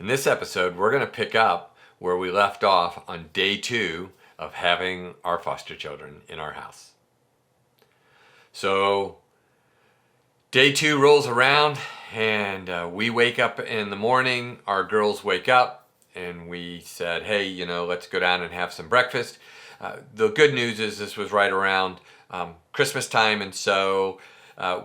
In this episode, we're going to pick up where we left off on day 2 of having our foster children in our house. So, day 2 rolls around and we wake up in the morning. Our girls wake up and we said, hey, let's go down and have some breakfast. The good news is this was right around Christmas time, and so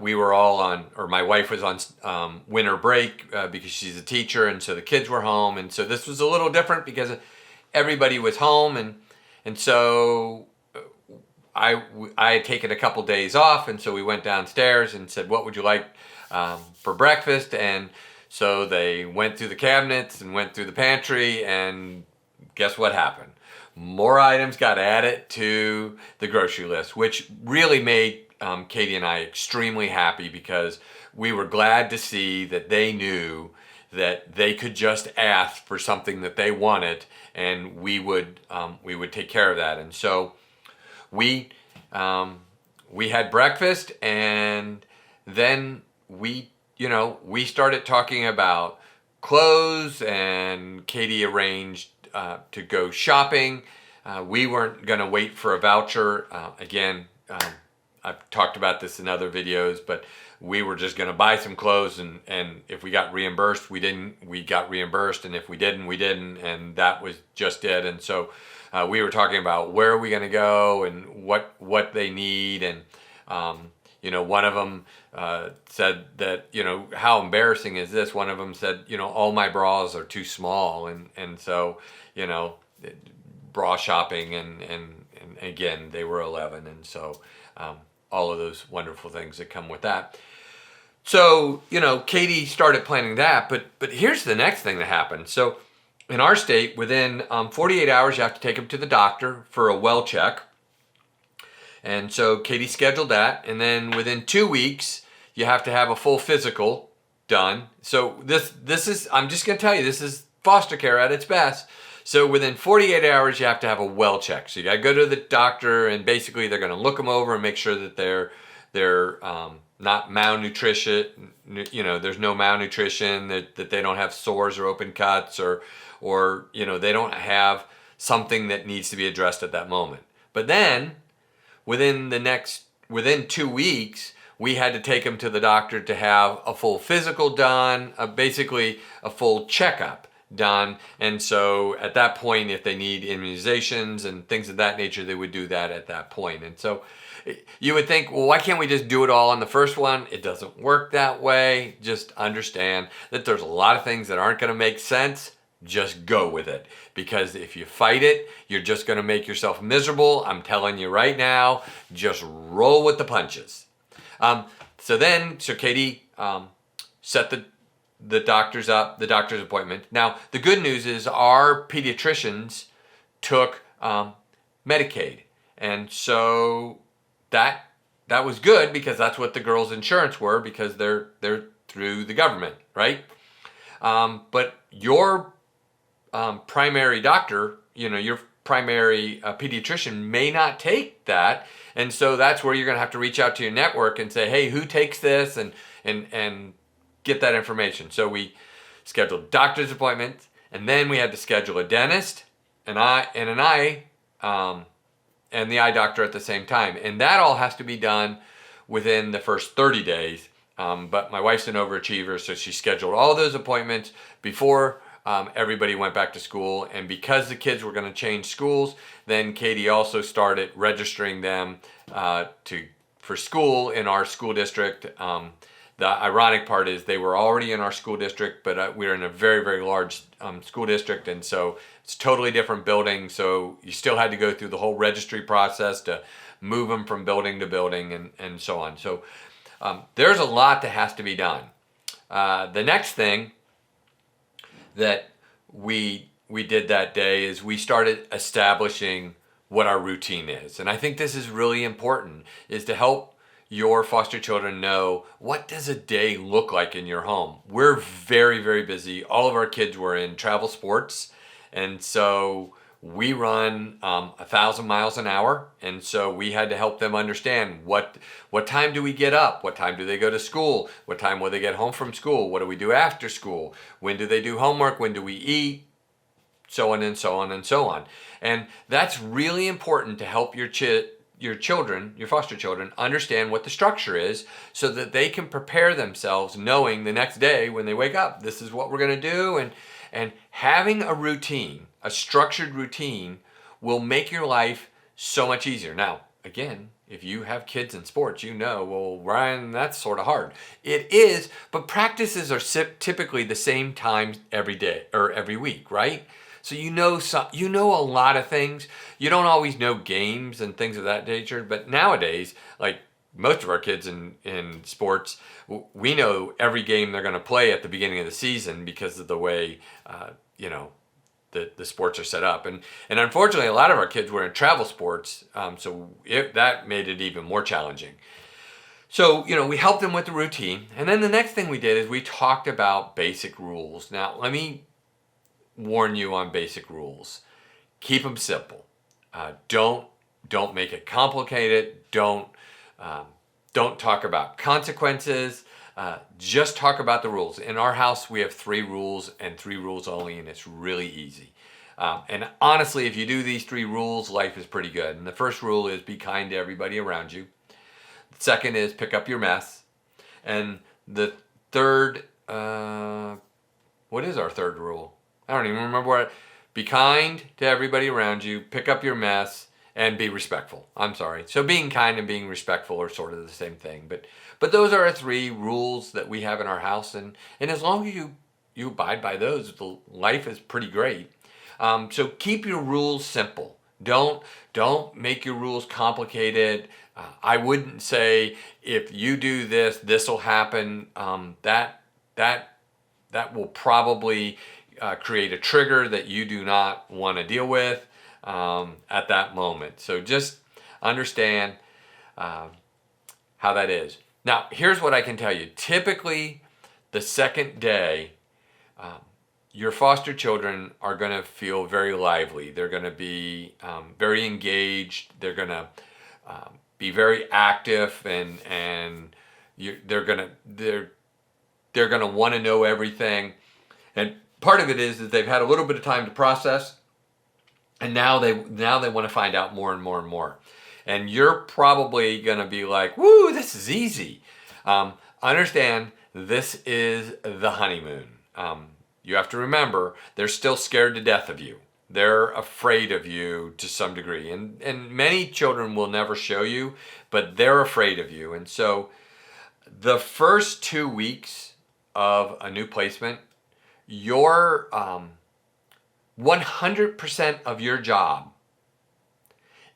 we were all on, or my wife was on winter break because she's a teacher, and so the kids were home, and so this was a little different because everybody was home, and so I had taken a couple days off, and so we went downstairs and said, what would you like for breakfast? And so they went through the cabinets and went through the pantry, and guess what happened? More items got added to the grocery list, which really made Katie and I extremely happy because we were glad to see that they knew that they could just ask for something that they wanted, and we would take care of that. And so we had breakfast, and then we started talking about clothes, and Katie arranged to go shopping. We weren't going to wait for a voucher. I've talked about this in other videos, but we were just going to buy some clothes, and if we got reimbursed, we got reimbursed, and if we didn't, we didn't, and that was just it. And so we were talking about where are we going to go and what they need, and one of them said that, how embarrassing is this? One of them said, all my bras are too small, and so, bra shopping, and again, they were 11, and so all of those wonderful things that come with that. So, Katie started planning that, but here's the next thing that happened. So in our state, within 48 hours, you have to take them to the doctor for a well check. And so Katie scheduled that, and then within 2 weeks, you have to have a full physical done. So this is, I'm just going to tell you, this is foster care at its best. So within 48 hours, you have to have a well check. So you got to go to the doctor, and basically they're going to look them over and make sure that they're not malnutrition. There's no malnutrition, that they don't have sores or open cuts, or they don't have something that needs to be addressed at that moment. But then within 2 weeks, we had to take them to the doctor to have a full physical done, basically a full checkup done. And so at that point, if they need immunizations and things of that nature, they would do that at that point. And so you would think, well, why can't we just do it all on the first one? It doesn't work that way. Just understand that there's a lot of things that aren't going to make sense. Just go with it, because if you fight it, you're just going to make yourself miserable. I'm telling you right now, just roll with the punches. So Katie set the doctor's appointment. Now, the good news is our pediatricians took Medicaid, and so that was good, because that's what the girls' insurance were, because they're through the government, right? But your primary doctor, your primary pediatrician may not take that, and so that's where you're going to have to reach out to your network and say, hey, who takes this, and get that information. So we scheduled doctor's appointments, and then we had to schedule a dentist and the eye doctor at the same time, and that all has to be done within the first 30 days. But my wife's an overachiever, so she scheduled all those appointments before everybody went back to school. And because the kids were going to change schools, then Katie also started registering them for school in our school district. The ironic part is they were already in our school district, but we're in a very, very large school district, and so it's a totally different building. So you still had to go through the whole registry process to move them from building to building, and so on. So there's a lot that has to be done. The next thing that we did that day is we started establishing what our routine is. And I think this is really important, is to help your foster children know, what does a day look like in your home? We're very, very busy. All of our kids were in travel sports, and so we run 1,000 miles an hour, and so we had to help them understand what time do we get up, what time do they go to school, what time will they get home from school, what do we do after school, when do they do homework, when do we eat, so on and so on and so on. And that's really important to help your children, your foster children, understand what the structure is so that they can prepare themselves knowing the next day when they wake up, this is what we're going to do. And having a routine, a structured routine, will make your life so much easier. Now, again, if you have kids in sports, you know, well, Ryan, that's sort of hard. It is, but practices are typically the same time every day or every week, right? So you know a lot of things. You don't always know games and things of that nature, but nowadays, like most of our kids in sports, we know every game they're going to play at the beginning of the season because of the way, the sports are set up. And unfortunately, a lot of our kids were in travel sports, so that made it even more challenging. So, we helped them with the routine. And then the next thing we did is we talked about basic rules. Now, let me warn you on basic rules. Keep them simple. Don't make it complicated. Don't talk about consequences. Just talk about the rules. In our house, we have 3 rules and 3 rules only, and it's really easy. And honestly, if you do these 3 rules, life is pretty good. And the first rule is be kind to everybody around you. The second is pick up your mess. And the third, what is our third rule? I don't even remember what. Be kind to everybody around you, pick up your mess, and be respectful. I'm sorry. So being kind and being respectful are sort of the same thing. But those are our 3 rules that we have in our house. And as long as you abide by those, life is pretty great. So keep your rules simple. Don't make your rules complicated. I wouldn't say if you do this, this will happen. That will probably create a trigger that you do not want to deal with at that moment. So just understand how that is. Now, here's what I can tell you. Typically, the second day, your foster children are going to feel very lively. They're going to be very engaged. They're going to be very active, and they're going to want to know everything. And part of it is that they've had a little bit of time to process, and now they want to find out more and more and more. And you're probably going to be like, woo, this is easy. Understand, this is the honeymoon. You have to remember, they're still scared to death of you. They're afraid of you to some degree. And many children will never show you, but they're afraid of you. And so the first 2 weeks of a new placement, your 100% of your job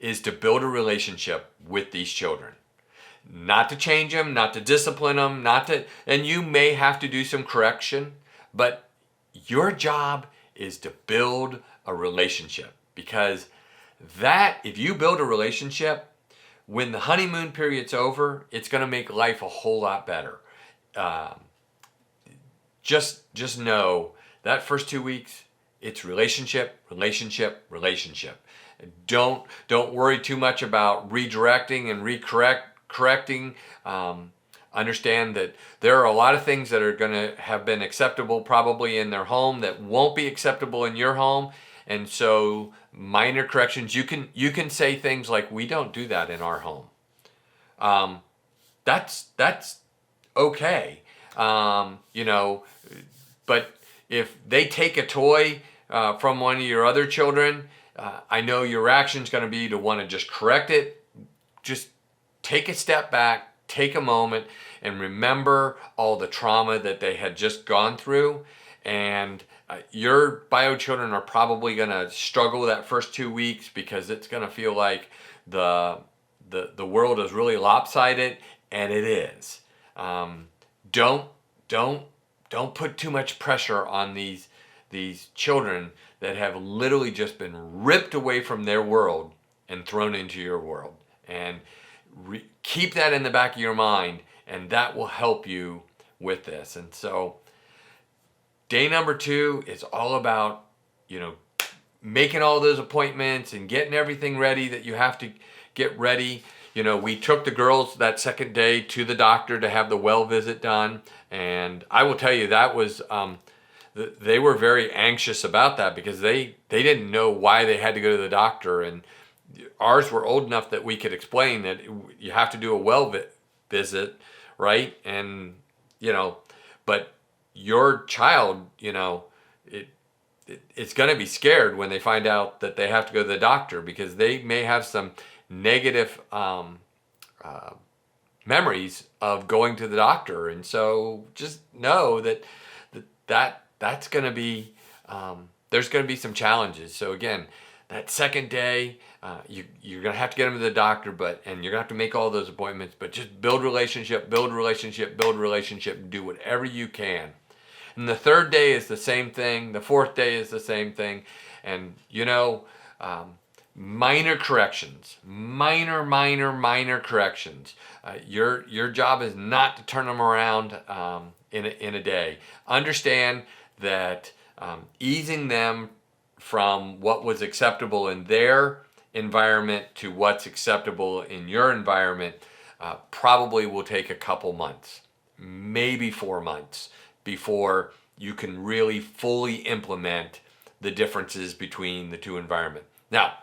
is to build a relationship with these children. Not to change them, not to discipline them, and you may have to do some correction, but your job is to build a relationship, because if you build a relationship, when the honeymoon period's over, it's going to make life a whole lot better. Just know that first 2 weeks, it's relationship. Don't worry too much about redirecting and correcting. Understand that there are a lot of things that are going to have been acceptable probably in their home that won't be acceptable in your home. And so minor corrections, you can say things like, we don't do that in our home. That's okay. But if they take a toy from one of your other children, I know your reaction's going to be to want to just correct it. Just take a step back, take a moment, and remember all the trauma that they had just gone through. And your bio children are probably going to struggle that first 2 weeks because it's going to feel like the world is really lopsided, and it is. Don't put too much pressure on these children that have literally just been ripped away from their world and thrown into your world. And keep that in the back of your mind, and that will help you with this. And so day number 2 is all about, making all those appointments and getting everything ready that you have to get ready. You know, we took the girls that second day to the doctor to have the well visit done. And I will tell you, that was, they were very anxious about that because they didn't know why they had to go to the doctor. And ours were old enough that we could explain that you have to do a well visit, right? And, you know, but your child, you know, it's going to be scared when they find out that they have to go to the doctor because they may have some negative memories of going to the doctor. And so just know that's going to be, there's going to be some challenges. So again, that second day, you're going to have to get them to the doctor, and you're going to have to make all those appointments, but just build relationship, do whatever you can. And the third day is the same thing. The fourth day is the same thing. And, you know, minor corrections, minor corrections. Your job is not to turn them around in a day. Understand that easing them from what was acceptable in their environment to what's acceptable in your environment probably will take a couple months, maybe 4 months, before you can really fully implement the differences between the two environments. Now,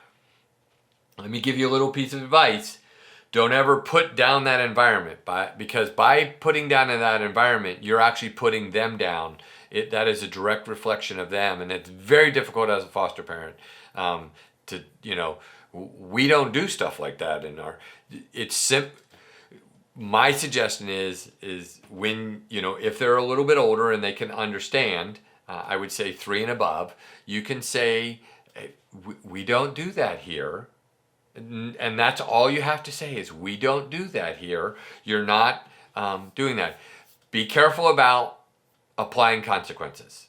let me give you a little piece of advice. Don't ever put down that environment because by putting down in that environment, you're actually putting them down. That is a direct reflection of them, and it's very difficult as a foster parent to, you know, we don't do stuff like that in our, my suggestion is when, you know, if they're a little bit older and they can understand, I would say 3 and above, you can say, hey, we don't do that here. And that's all you have to say is, we don't do that here. You're not doing that. Be careful about applying consequences.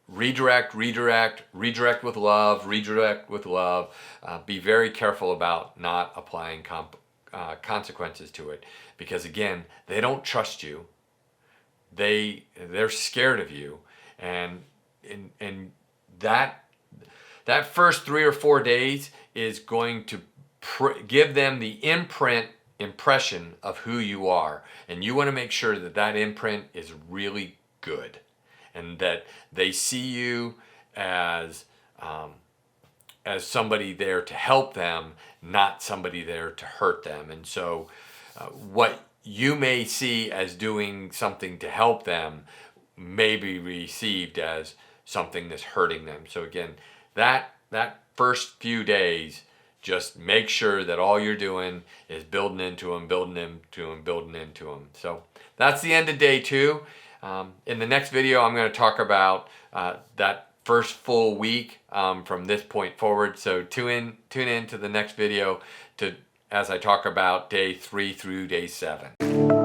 Redirect with love, be very careful about not applying consequences to it, because again, they don't trust you. They're scared of you, and that first 3 or 4 days is going to give them the impression of who you are, and you want to make sure that imprint is really good, and that they see you as somebody there to help them, not somebody there to hurt them. And so what you may see as doing something to help them may be received as something that's hurting them. So again, that first few days, just make sure that all you're doing is building into them. So that's the end of day 2. In the next video, I'm going to talk about that first full week from this point forward. So tune in to the next video as I talk about day 3 through day 7.